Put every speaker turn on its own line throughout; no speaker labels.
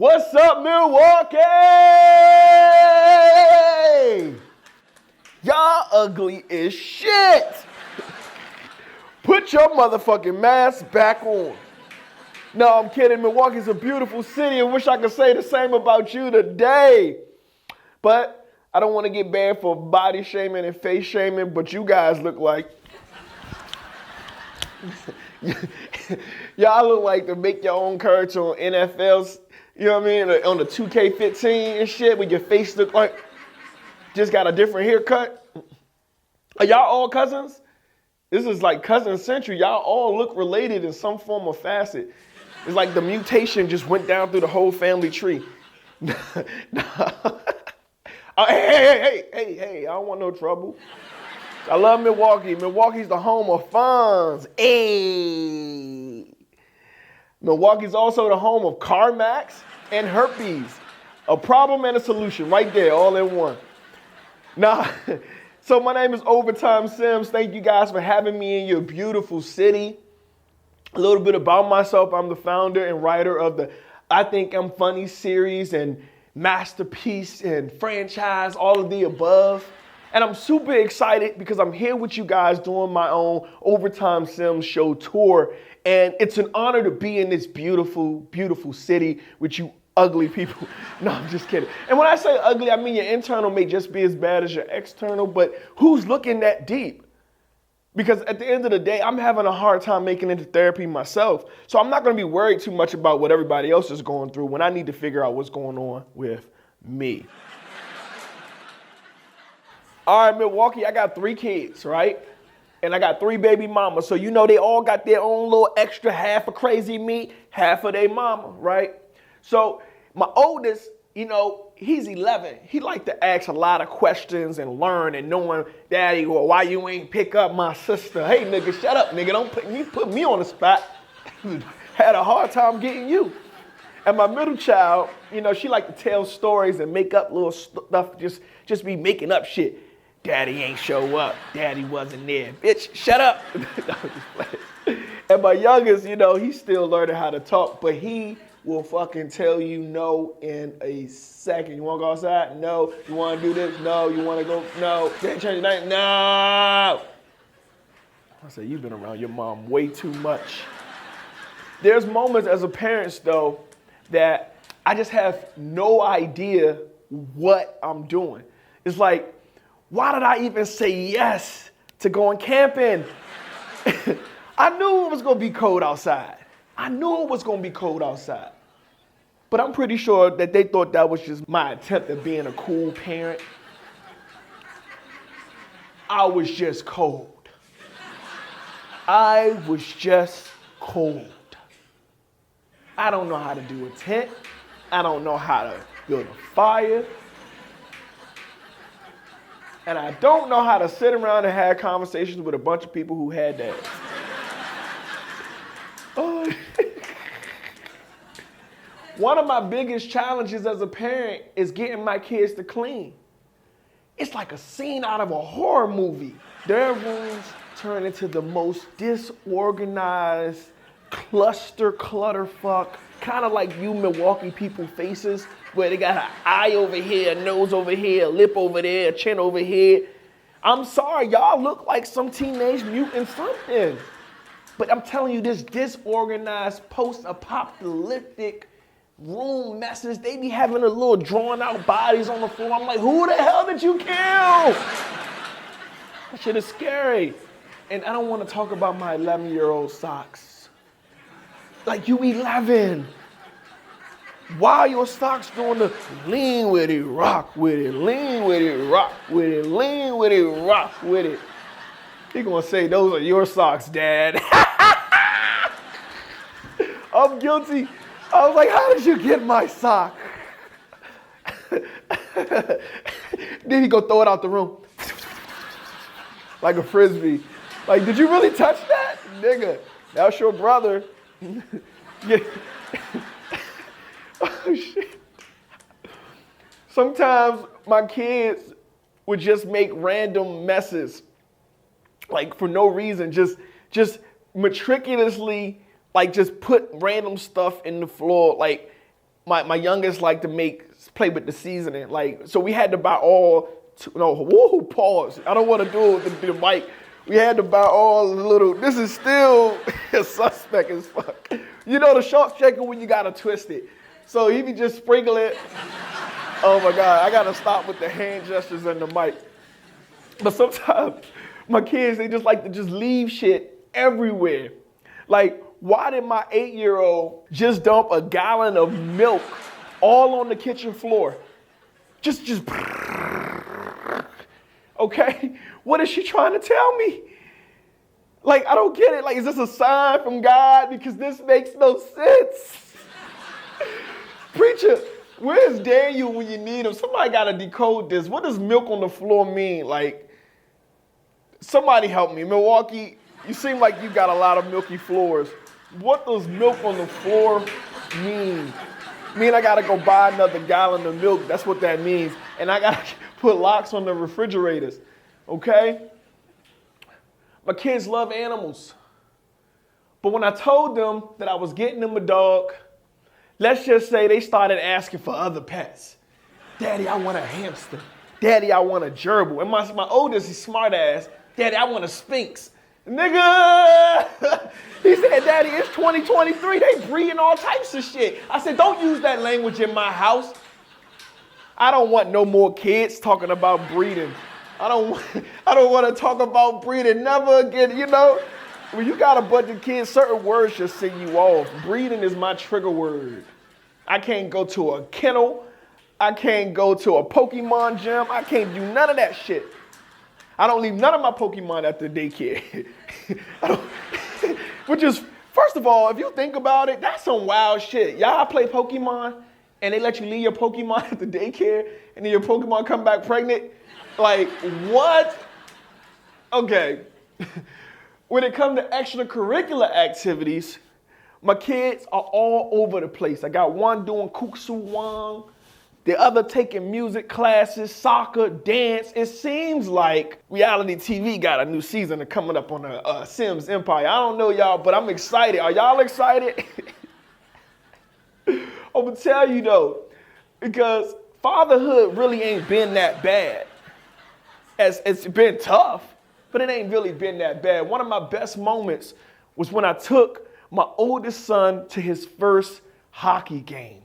What's up, Milwaukee? Y'all ugly as shit. Put your motherfucking mask back on. No, I'm kidding. Milwaukee's a beautiful city. I wish I could say the same about you today. But I don't want to get banned for body shaming and face shaming, but you guys look like... Y'all look like to make your own character on NFL's, you know what I mean, on the 2K15 and shit, where your face look like just got a different haircut. Are y'all all cousins? This is like cousin century. Y'all all look related in some form or facet. It's like the mutation just went down through the whole family tree. Hey, I don't want no trouble. I love Milwaukee. Milwaukee's the home of funds. Hey. Milwaukee's also the home of CarMax and herpes. A problem and a solution right there, all in one. Now, so my name is OverTyme Simms. Thank you guys for having me in your beautiful city. A little bit about myself. I'm the founder and writer of the I Think I'm Funny series and masterpiece and franchise, all of the above. And I'm super excited because I'm here with you guys doing my own OverTyme Simms show tour. And it's an honor to be in this beautiful, beautiful city with you ugly people. No, I'm just kidding. And when I say ugly, I mean your internal may just be as bad as your external, but who's looking that deep? Because at the end of the day, I'm having a hard time making it into therapy myself. So I'm not going to be worried too much about what everybody else is going through when I need to figure out what's going on with me. All right, Milwaukee, I got 3 kids, right? And I got 3 baby mamas. So you know they all got their own little extra half of crazy me, half of their mama, right? So my oldest, you know, he's 11. He like to ask a lot of questions and learn and knowing, Daddy, well, why you ain't pick up my sister? Hey, nigga, shut up, nigga. Don't put me on the spot. Had a hard time getting you. And my middle child, you know, she like to tell stories and make up little stuff, just be making up shit. Daddy ain't show up. Daddy wasn't there. Bitch, shut up. And my youngest, you know, he's still learning how to talk, but he will fucking tell you no in a second. You want to go outside? No. You want to do this? No. You want to go? No. Can't change your name? No. I said, you've been around your mom way too much. There's moments as a parent, though, that I just have no idea what I'm doing. It's like, why did I even say yes to going camping? I knew it was going to be cold outside. But I'm pretty sure that they thought that was just my attempt at being a cool parent. I was just cold. I don't know how to do a tent. I don't know how to build a fire. And I don't know how to sit around and have conversations with a bunch of people who had dads. Oh. One of my biggest challenges as a parent is getting my kids to clean. It's like a scene out of a horror movie. Their rooms turn into the most disorganized, clutterfuck, kind of like you Milwaukee people faces, where they got an eye over here, a nose over here, a lip over there, a chin over here. I'm sorry, y'all look like some teenage mutant something. But I'm telling you, this disorganized, post-apocalyptic room messes, they be having a little drawn out bodies on the floor. I'm like, who the hell did you kill? That shit is scary. And I don't want to talk about my 11-year-old socks. Like, you 11. Why are your socks doing the lean with it, rock with it, lean with it, rock with it, lean with it, rock with it? He gonna say, those are your socks, Dad. I'm guilty. I was like, how did you get my sock? Then he go throw it out the room. Like a Frisbee. Like, did you really touch that? Nigga, that's your brother. Yeah. Oh, shit. Sometimes my kids would just make random messes, like for no reason, just meticulously, like just put random stuff in the floor, like my youngest liked to play with the seasoning. Like, so we had to buy all, pause. I don't want to do it with the mic. We had to buy all the little, this is still suspect as fuck. You know the salt shaker when you gotta twist it. So he be just sprinkle it. Oh my God, I gotta stop with the hand gestures and the mic. But sometimes my kids, they just like to just leave shit everywhere. Like, why did my 8-year-old just dump a gallon of milk all on the kitchen floor? Just, okay? What is she trying to tell me? Like, I don't get it. Like, is this a sign from God? Because this makes no sense. Preacher, where's Daniel when you need him? Somebody got to decode this. What does milk on the floor mean? Like, somebody help me. Milwaukee, you seem like you got a lot of milky floors. What does milk on the floor mean? Mean I got to go buy another gallon of milk. That's what that means. And I got to put locks on the refrigerators. Okay? My kids love animals. But when I told them that I was getting them a dog, let's just say they started asking for other pets. Daddy, I want a hamster. Daddy, I want a gerbil. And my oldest, he's smart ass. Daddy, I want a sphinx. Nigga! He said, Daddy, it's 2023. They breeding all types of shit. I said, don't use that language in my house. I don't want no more kids talking about breeding. I don't want to talk about breeding never again. You know, when you got a bunch of kids, certain words just send you off. Breeding is my trigger word. I can't go to a kennel. I can't go to a Pokemon gym. I can't do none of that shit. I don't leave none of my Pokemon at the daycare. Which is, first of all, if you think about it, that's some wild shit. Y'all play Pokemon and they let you leave your Pokemon at the daycare and then your Pokemon come back pregnant? Like, what? Okay. When it comes to extracurricular activities, my kids are all over the place. I got one doing kuksu wang, the other taking music classes, soccer, dance. It seems like reality TV got a new season coming up on the Simms Empire. I don't know y'all, but I'm excited. Are y'all excited? I'm gonna tell you though, because fatherhood really ain't been that bad. It's been tough, but it ain't really been that bad. One of my best moments was when I took my oldest son to his first hockey game.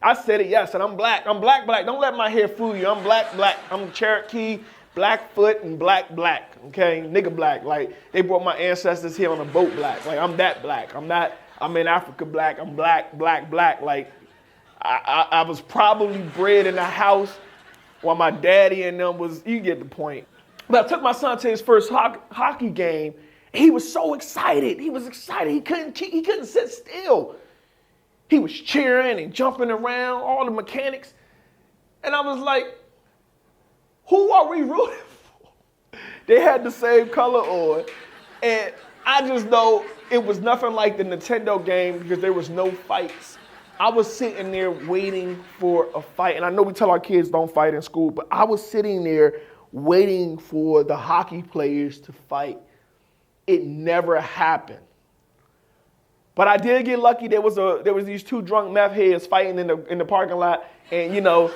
I said it, yes, and I'm black. I'm black. Don't let my hair fool you. I'm black. I'm Cherokee, Blackfoot, and black, okay? Nigga black. Like, they brought my ancestors here on a boat black. Like, I'm that black. I'm in Africa black. I'm black. Like, I was probably bred in a house while my daddy and them was, you get the point. But I took my son to his first hockey game. And he was so excited. He was excited. He couldn't sit still. He was cheering and jumping around, all the mechanics. And I was like, who are we rooting for? They had the same color on. And I just know it was nothing like the Nintendo game because there was no fights. I was sitting there waiting for a fight. And I know we tell our kids don't fight in school, but I was sitting there waiting for the hockey players to fight. It never happened. But I did get lucky. There was these two drunk meth heads fighting in the parking lot. And you know,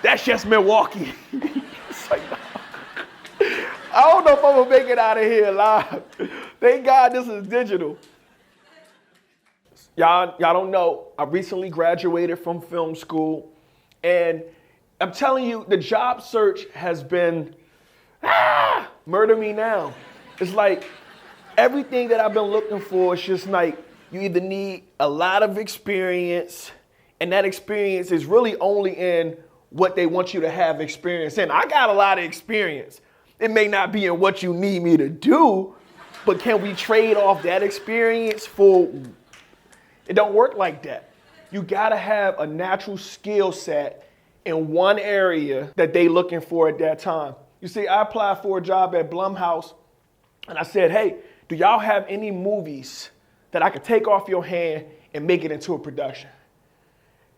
that's just Milwaukee. It's like, no. I don't know if I'm gonna make it out of here alive. Thank God this is digital. Y'all don't know, I recently graduated from film school, and I'm telling you, the job search has been, murder me now. It's like everything that I've been looking for is just like, you either need a lot of experience, and that experience is really only in what they want you to have experience in. I got a lot of experience. It may not be in what you need me to do, but can we trade off that experience for... It don't work like that. You gotta have a natural skill set in one area that they looking for at that time. You see, I applied for a job at Blumhouse and I said, hey, do y'all have any movies that I could take off your hand and make it into a production?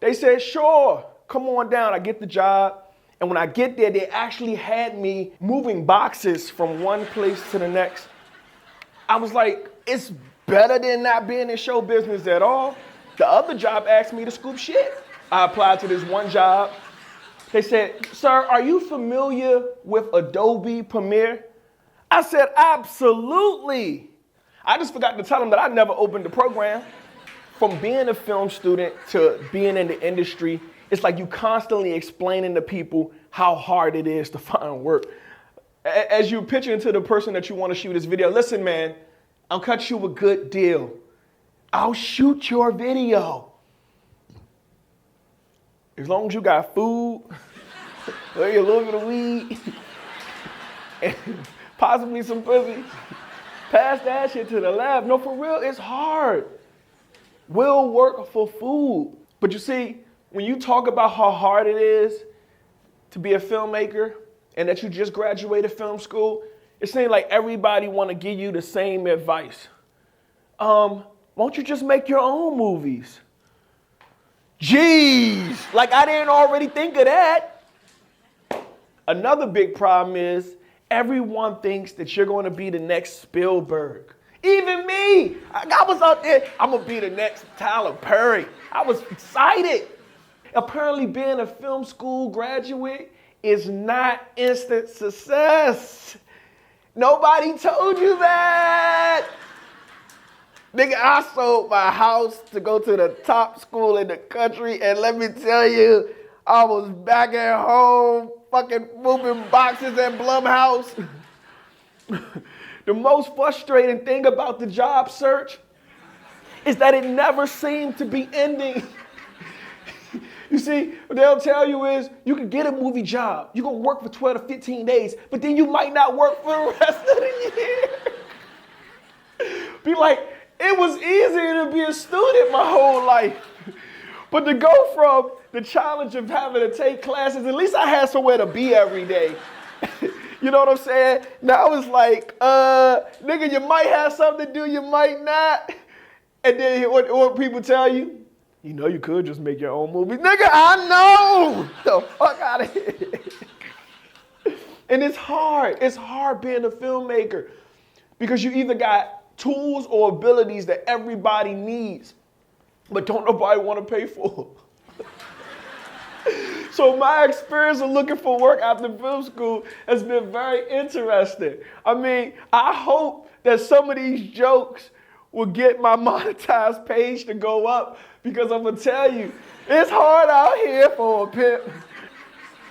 They said, sure, come on down. I get the job. And when I get there, they actually had me moving boxes from one place to the next. I was like, it's better than not being in show business at all. The other job asked me to scoop shit. I applied to this one job. They said, sir, are you familiar with Adobe Premiere? I said, absolutely. I just forgot to tell them that I never opened the program. From being a film student to being in the industry, it's like you constantly explaining to people how hard it is to find work. As you pitch into the person that you want to shoot this video, listen, man, I'll cut you a good deal. I'll shoot your video. As long as you got food, maybe a little bit of weed, and possibly some pussy, pass that shit to the lab. No, for real, it's hard. We'll work for food. But you see, when you talk about how hard it is to be a filmmaker and that you just graduated film school, it seems like everybody want to give you the same advice. Won't you just make your own movies? Jeez, like I didn't already think of that. Another big problem is everyone thinks that you're going to be the next Spielberg. Even me, I was out there, I'm gonna be the next Tyler Perry. I was excited. Apparently being a film school graduate is not instant success. Nobody told you that. Nigga, I sold my house to go to the top school in the country, and let me tell you, I was back at home fucking moving boxes at Blumhouse. The most frustrating thing about the job search is that it never seemed to be ending. You see, what they'll tell you is you can get a movie job. You're going to work for 12 to 15 days, but then you might not work for the rest of the year. Be like, it was easier to be a student my whole life. But to go from the challenge of having to take classes, at least I had somewhere to be every day. You know what I'm saying? Now it's like, nigga, you might have something to do, you might not. And then what people tell you? You know you could just make your own movies. Nigga, I know! The fuck out of here. And it's hard. It's hard being a filmmaker because you either got tools or abilities that everybody needs, but don't nobody want to pay for. So my experience of looking for work after film school has been very interesting. I mean, I hope that some of these jokes will get my monetized page to go up because I'm gonna tell you, it's hard out here for a pimp.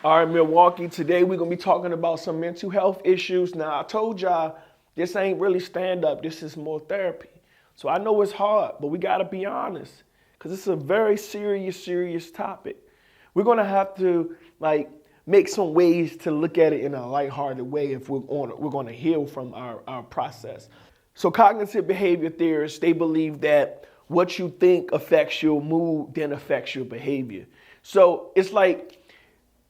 All right, Milwaukee, today we're gonna be talking about some mental health issues. Now, I told y'all, this ain't really stand-up, this is more therapy. So I know it's hard, but we gotta be honest because it's a very serious topic. We're gonna have to make some ways to look at it in a lighthearted way if we're gonna heal from our process. So cognitive behavior theorists, they believe that what you think affects your mood, then affects your behavior. So it's like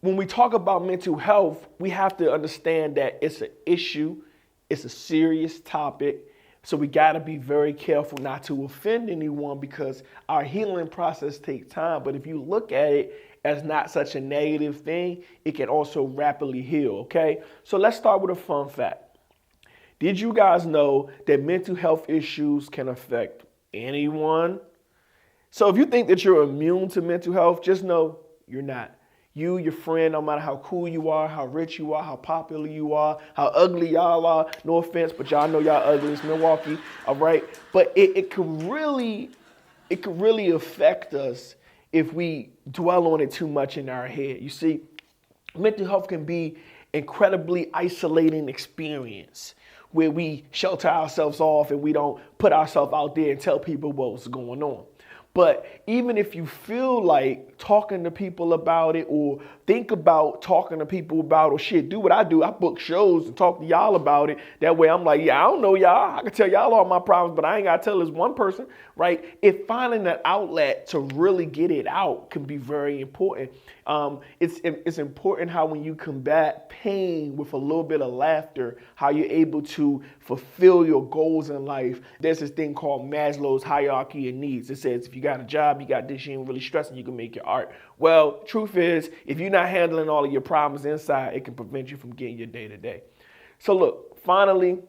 when we talk about mental health, we have to understand that it's an issue, it's a serious topic. So we gotta be very careful not to offend anyone because our healing process takes time. But if you look at it as not such a negative thing, it can also rapidly heal, okay? So let's start with a fun fact. Did you guys know that mental health issues can affect anyone? So if you think that you're immune to mental health, just know you're not. You, your friend, no matter how cool you are, how rich you are, how popular you are, how ugly y'all are, no offense, but y'all know y'all ugly, it's Milwaukee, all right? But it could really affect us if we dwell on it too much in our head. You see, mental health can be incredibly isolating experience where we shelter ourselves off and we don't put ourselves out there and tell people what's going on. But even if you feel like talking to people about it or think about talking to people about it or shit, do what I do. I book shows and talk to y'all about it. That way I'm like, yeah, I don't know y'all. I can tell y'all all my problems, but I ain't got to tell this one person, right? If finding an outlet to really get it out can be very important. It's important how when you combat pain with a little bit of laughter, how you're able to fulfill your goals in life. There's this thing called Maslow's hierarchy of needs. It says if you got a job, you got this, you ain't really stressing, you can make your art. Well, truth is, if you're not handling all of your problems inside, it can prevent you from getting your day to day. So look, finally,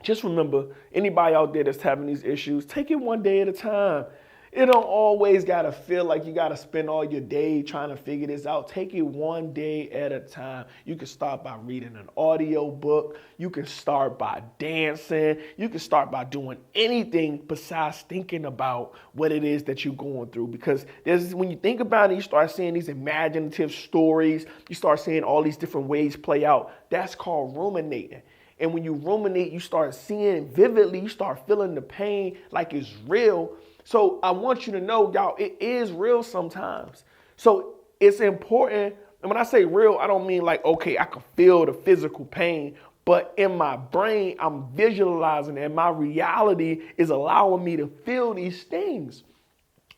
just remember, anybody out there that's having these issues, take it one day at a time. It don't always gotta feel like you gotta spend all your day trying to figure this out. Take it one day at a time. You can start by reading an audio book. You can start by dancing. You can start by doing anything besides thinking about what it is that you're going through. Because when you think about it, you start seeing these imaginative stories. You start seeing all these different ways play out. That's called ruminating. And when you ruminate, you start seeing vividly. You start feeling the pain like it's real. So I want you to know, y'all, it is real sometimes. So it's important. And when I say real, I don't mean like, okay, I can feel the physical pain, but in my brain, I'm visualizing and my reality is allowing me to feel these things.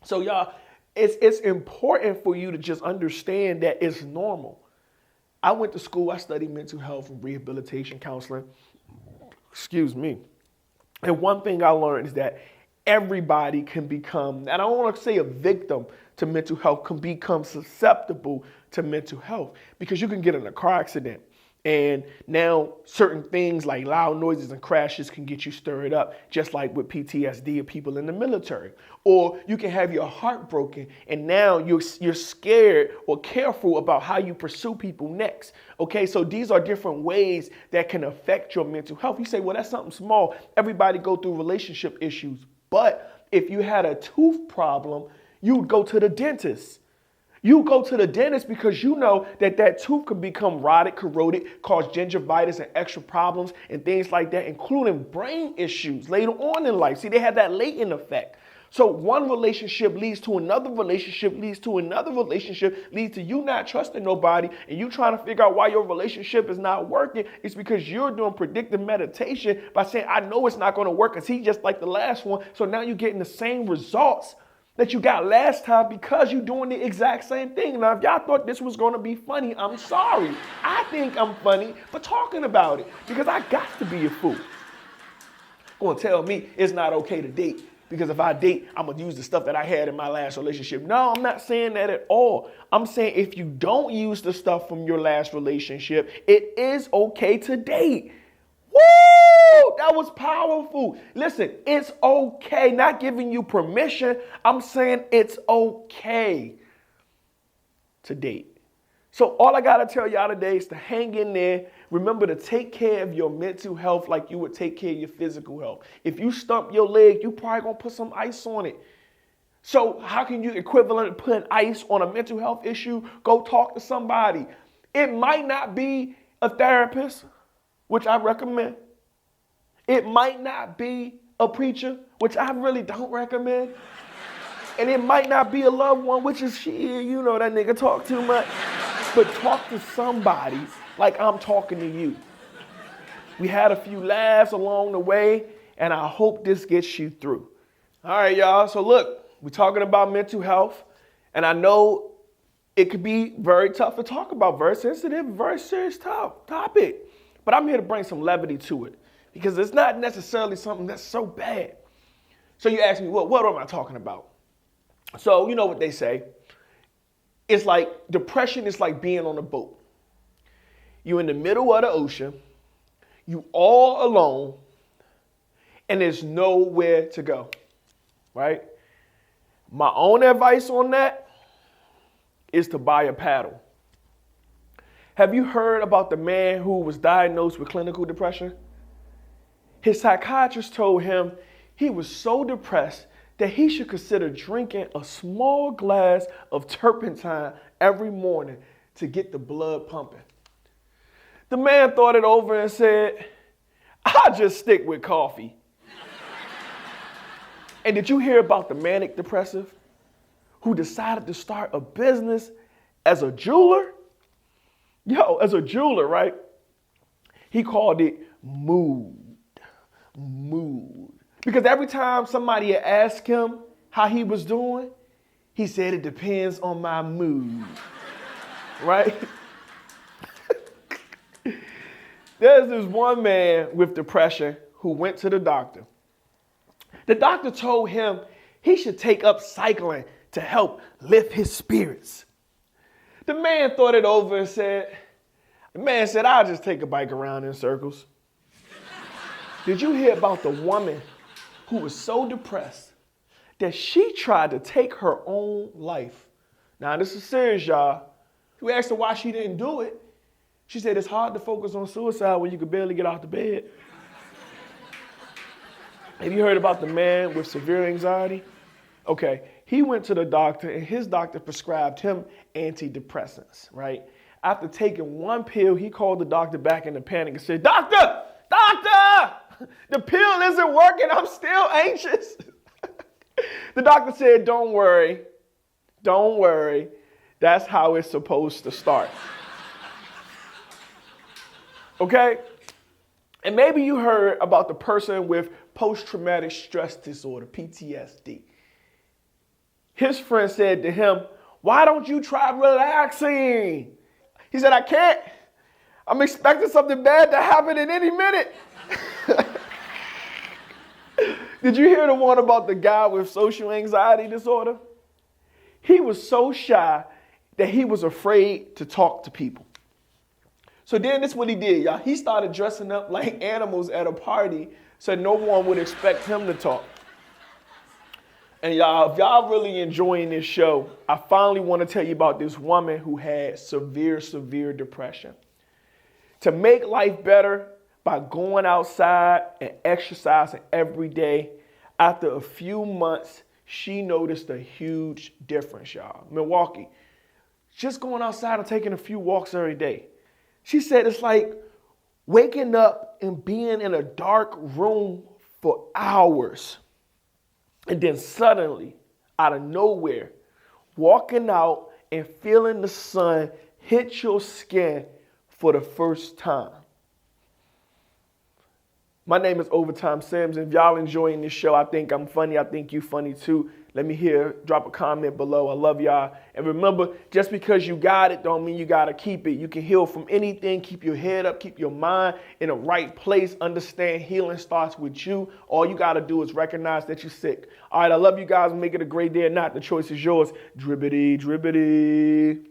So y'all, it's important for you to just understand that it's normal. I went to school, I studied mental health and rehabilitation counseling. Excuse me. And one thing I learned is that everybody can become, and I don't want to say a victim to mental health, can become susceptible to mental health, because you can get in a car accident and now certain things like loud noises and crashes can get you stirred up, just like with PTSD of people in the military. Or you can have your heart broken and now you're scared or careful about how you pursue people next. Okay, so these are different ways that can affect your mental health. You say, well, that's something small. Everybody go through relationship issues. But if you had a tooth problem, you would go to the dentist. You go to the dentist because you know that tooth could become rotted, corroded, cause gingivitis and extra problems and things like that, including brain issues later on in life. See, they have that latent effect. So one relationship leads to another relationship, leads to another relationship, leads to you not trusting nobody, and you trying to figure out why your relationship is not working. It's because you're doing predictive meditation by saying, I know it's not going to work because he's just like the last one. So now you're getting the same results that you got last time because you're doing the exact same thing. Now, if y'all thought this was going to be funny, I'm sorry. I think I'm funny for talking about it because I got to be a fool. Going to tell me it's not okay to date because if I date, I'm going to use the stuff that I had in my last relationship. No, I'm not saying that at all. I'm saying if you don't use the stuff from your last relationship, it is okay to date. Woo! That was powerful. Listen, it's okay. Not giving you permission. I'm saying it's okay to date. So all I got to tell y'all today is to hang in there. Remember to take care of your mental health like you would take care of your physical health. If you stump your leg, you probably going to put some ice on it. So how can you equivalent putting ice on a mental health issue? Go talk to somebody. It might not be a therapist, which I recommend. It might not be a preacher, which I really don't recommend. And it might not be a loved one, which is shit, you know that nigga talk too much. But talk to somebody like I'm talking to you. We had a few laughs along the way, and I hope this gets you through. All right, y'all. So look, we're talking about mental health, and I know it could be very tough to talk about, very sensitive, very serious topic. But I'm here to bring some levity to it because it's not necessarily something that's so bad. So you ask me, what am I talking about? So you know what they say. It's like depression is like being on a boat. You're in the middle of the ocean. You all alone. And there's nowhere to go. Right? My own advice on that is to buy a paddle. Have you heard about the man who was diagnosed with clinical depression? His psychiatrist told him he was so depressed that he should consider drinking a small glass of turpentine every morning to get the blood pumping. The man thought it over and said, I'll just stick with coffee. And did you hear about the manic depressive who decided to start a business as a jeweler? As a jeweler, right? He called it mood. Because every time somebody asked him how he was doing, he said, it depends on my mood, right? There's this one man with depression who went to the doctor. The doctor told him he should take up cycling to help lift his spirits. The man thought it over and said, I'll just take a bike around in circles. Did you hear about the woman who was so depressed that she tried to take her own life. Now, this is serious, y'all. We asked her why she didn't do it. She said it's hard to focus on suicide when you can barely get out the bed. Have you heard about the man with severe anxiety? Okay, he went to the doctor and his doctor prescribed him antidepressants, right? After taking one pill, he called the doctor back in a panic and said, Doctor, the pill isn't working. I'm still anxious. The doctor said, don't worry. That's how it's supposed to start. Okay? And maybe you heard about the person with post-traumatic stress disorder, PTSD. His friend said to him, why don't you try relaxing? He said, I can't. I'm expecting something bad to happen in any minute. Did you hear the one about the guy with social anxiety disorder? He was so shy that he was afraid to talk to people. So then this is what he did, y'all. He started dressing up like animals at a party so no one would expect him to talk. And y'all, if y'all really enjoying this show, I finally want to tell you about this woman who had severe depression. To make life better by going outside and exercising every day, after a few months, she noticed a huge difference, y'all. Milwaukee, just going outside and taking a few walks every day. She said it's like waking up and being in a dark room for hours. And then suddenly, out of nowhere, walking out and feeling the sun hit your skin for the first time. My name is OverTyme Simms. If y'all enjoying this show, I think I'm funny. I think you funny too. Let me hear, drop a comment below. I love y'all. And remember, just because you got it don't mean you got to keep it. You can heal from anything. Keep your head up. Keep your mind in the right place. Understand healing starts with you. All you got to do is recognize that you're sick. All right, I love you guys. Make it a great day or not. The choice is yours. Dribbity, dribbity.